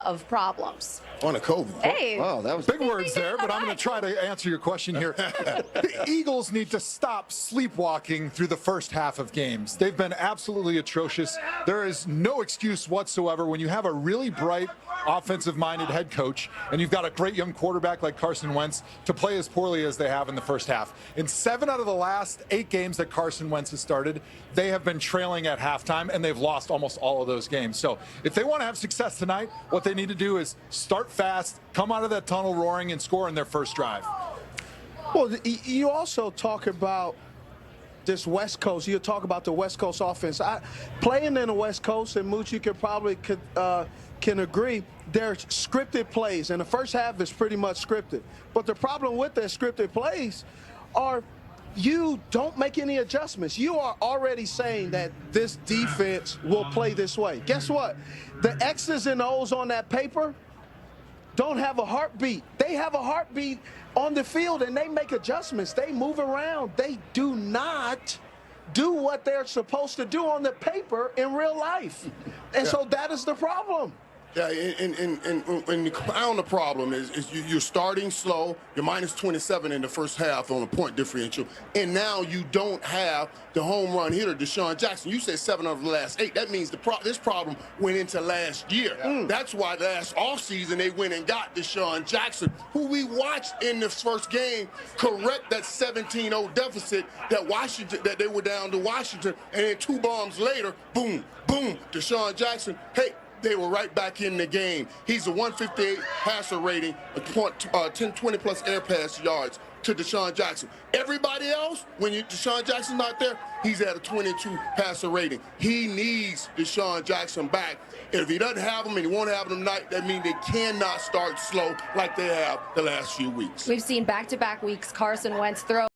of problems. On a COVID. Hey. Wow, that was big words there, but I'm going to try to answer your question here. The Eagles need to stop sleepwalking through the first half of games. They've been absolutely atrocious. There is no excuse whatsoever when you have a really bright, offensive-minded head coach and you've got a great young quarterback like Carson Wentz to play as poorly as they have in the first half. In 7 out of the last 8 games that Carson Wentz has started, they have been trailing at halftime, and they've lost almost all of those games. So if they want to have success tonight, what they need to do is start fast, come out of that tunnel roaring, and score in their first drive. Well, you also talk about this West Coast. You talk about the West Coast offense. Playing in the West Coast, and Mooch, you can agree, there's scripted plays, and the first half is pretty much scripted. But the problem with the scripted plays are you don't make any adjustments. You are already saying that this defense will play this way. Guess what? The X's and O's on that paper don't have a heartbeat. They have a heartbeat on the field, and they make adjustments. They move around. They do not do what they're supposed to do on the paper in real life. And so that is the problem. Yeah, and the crown the problem is you're starting slow. You're minus 27 in the first half on a point differential, and now you don't have the home run hitter, Deshaun Jackson. You said 7 of the last 8. That means this problem went into last year. That's why last offseason they went and got Deshaun Jackson, who we watched in this first game correct that 17-0 deficit that they were down to Washington, and then 2 bombs later, boom, boom, Deshaun Jackson. Hey. They were right back in the game. He's a 158 passer rating, 20-plus air pass yards to Deshaun Jackson. Everybody else, when Deshaun Jackson's not there, he's at a 22 passer rating. He needs Deshaun Jackson back. And if he doesn't have him and he won't have him tonight, that means they cannot start slow like they have the last few weeks. We've seen back-to-back weeks Carson Wentz throw